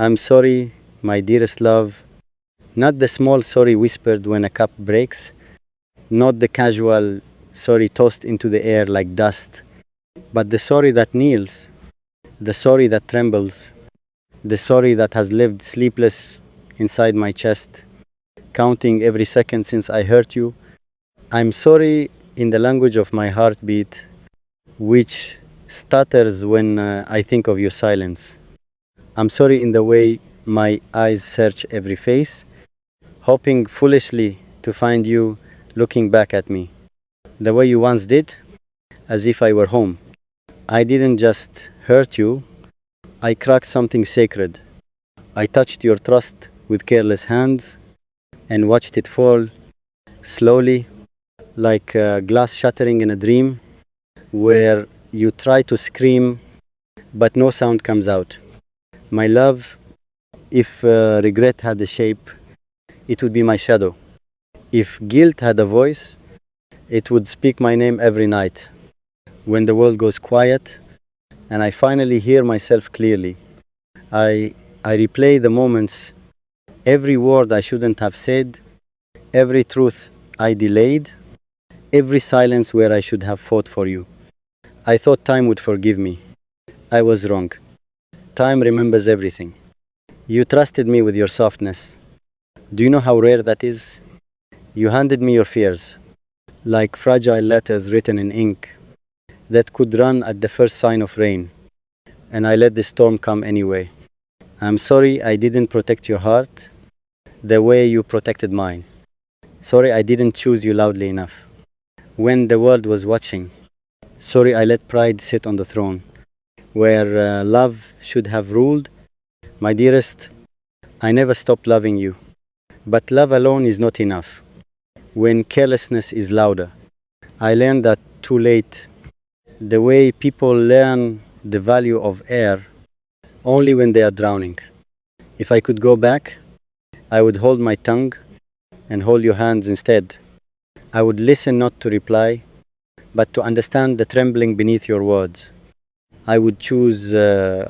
I'm sorry, my dearest love. Not the small sorry whispered when a cup breaks, not the casual sorry tossed into the air like dust, but the sorry that kneels, the sorry that trembles, the sorry that has lived sleepless inside my chest, counting every second since I hurt you. I'm sorry in the language of my heartbeat, which stutters when I think of your silence. I'm sorry in the way my eyes search every face, hoping foolishly to find you looking back at me, the way you once did, as if I were home. I didn't just hurt you, I cracked something sacred. I touched your trust with careless hands and watched it fall slowly, like glass shattering in a dream, where you try to scream but no sound comes out. My love, if regret had a shape, it would be my shadow. If guilt had a voice, it would speak my name every night. When the world goes quiet and I finally hear myself clearly, I, I replay the moments, every word I shouldn't have said, every truth I delayed, every silence where I should have fought for you. I thought time would forgive me. I was wrong. Time remembers everything. You trusted me with your softness. Do you know how rare that is? You handed me your fears, like fragile letters written in ink that could run at the first sign of rain, and I let the storm come anyway. I'm sorry I didn't protect your heart the way you protected mine. Sorry I didn't choose you loudly enough when the world was watching. Sorry I let pride sit on the throne where love should have ruled. My dearest, I never stopped loving you, but love alone is not enough. When carelessness is louder, I learned that too late, the way people learn the value of air only when they are drowning. If I could go back, I would hold my tongue and hold your hands instead. I would listen not to reply, but to understand the trembling beneath your words. I would choose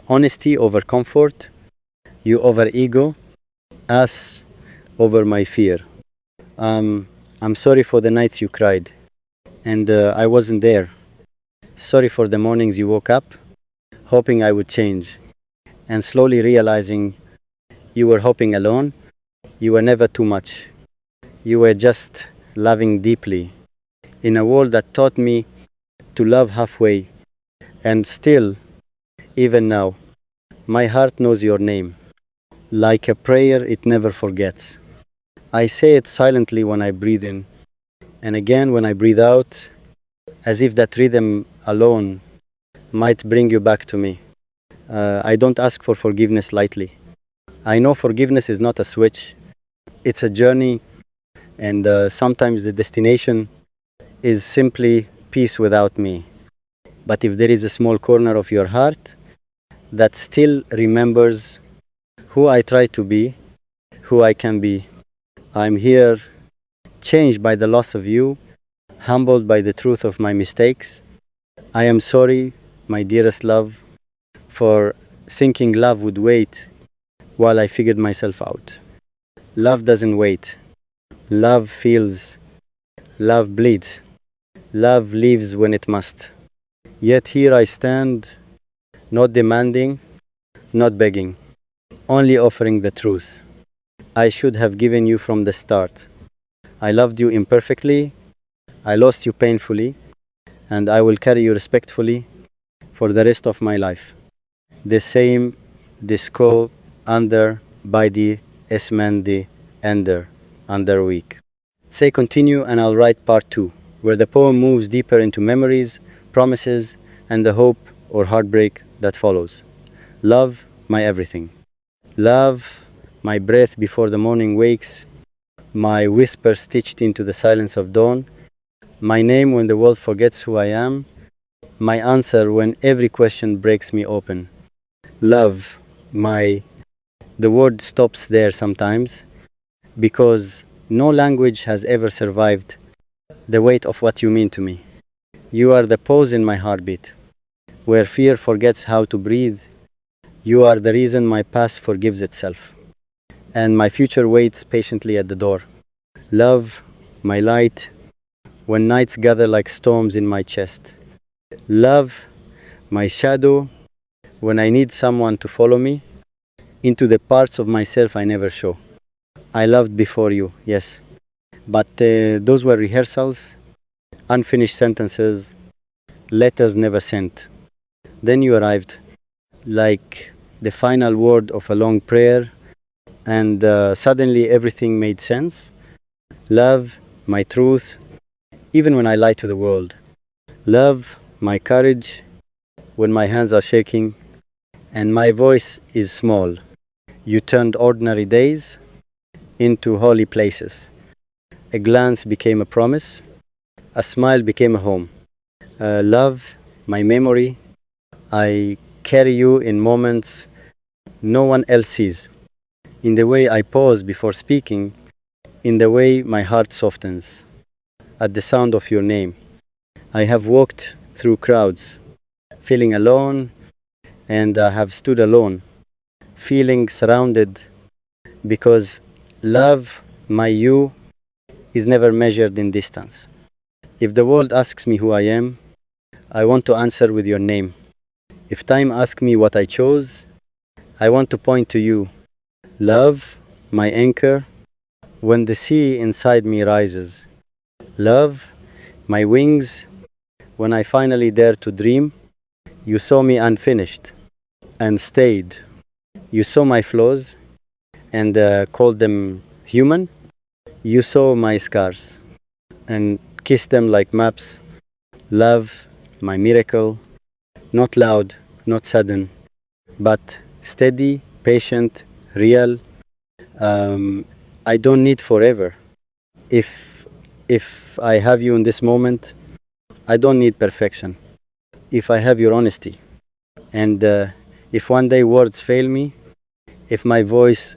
honesty over comfort, you over ego, us over my fear. I'm sorry for the nights you cried, and I wasn't there. Sorry for the mornings you woke up, hoping I would change, and slowly realizing you were hoping alone. You were never too much. You were just loving deeply in a world that taught me to love halfway. And still, even now, my heart knows your name. Like a prayer it never forgets. I say it silently when I breathe in, and again when I breathe out, as if that rhythm alone might bring you back to me. I don't ask for forgiveness lightly. I know forgiveness is not a switch, it's a journey, and sometimes the destination is simply peace without me. But if there is a small corner of your heart that still remembers who I try to be, who I can be, I'm here, changed by the loss of you, humbled by the truth of my mistakes. I am sorry, my dearest love, for thinking love would wait while I figured myself out. Love doesn't wait. Love feels. Love bleeds. Love leaves when it must. Yet here I stand, not demanding, not begging, only offering the truth. I should have given you from the start. I loved you imperfectly, I lost you painfully, and I will carry you respectfully for the rest of my life. The same, disco, under, bidi, esmendi, under week. Say continue and I'll write part 2, where the poem moves deeper into memories, promises, and the hope or heartbreak that follows. Love, my everything. Love, my breath before the morning wakes, my whisper stitched into the silence of dawn, my name when the world forgets who I am, my answer when every question breaks me open. Love, my. The word stops there sometimes because no language has ever survived the weight of what you mean to me. You are the pause in my heartbeat, where fear forgets how to breathe. You are the reason my past forgives itself, and my future waits patiently at the door. Love, my light, when nights gather like storms in my chest. Love, my shadow, when I need someone to follow me into the parts of myself I never show. I loved before you, yes, but those were rehearsals, unfinished sentences, letters never sent. Then you arrived, like the final word of a long prayer, and suddenly everything made sense. Love, my truth, even when I lie to the world. Love, my courage, when my hands are shaking and my voice is small. You turned ordinary days into holy places. A glance became a promise, a smile became a home. Love, my memory, I carry you in moments no one else sees. In the way I pause before speaking, in the way my heart softens at the sound of your name. I have walked through crowds, feeling alone, and I have stood alone, feeling surrounded, because love, my you, is never measured in distance. If the world asks me who I am, I want to answer with your name. If time asks me what I chose, I want to point to you. Love, my anchor, when the sea inside me rises. Love, my wings, when I finally dare to dream. You saw me unfinished and stayed. You saw my flaws and called them human. You saw my scars and kissed them like maps. Love, my miracle, not loud, not sudden, but steady, patient, real. I don't need forever. If if I have you in this moment, I don't need perfection. If I have your honesty, and if one day words fail me, if my voice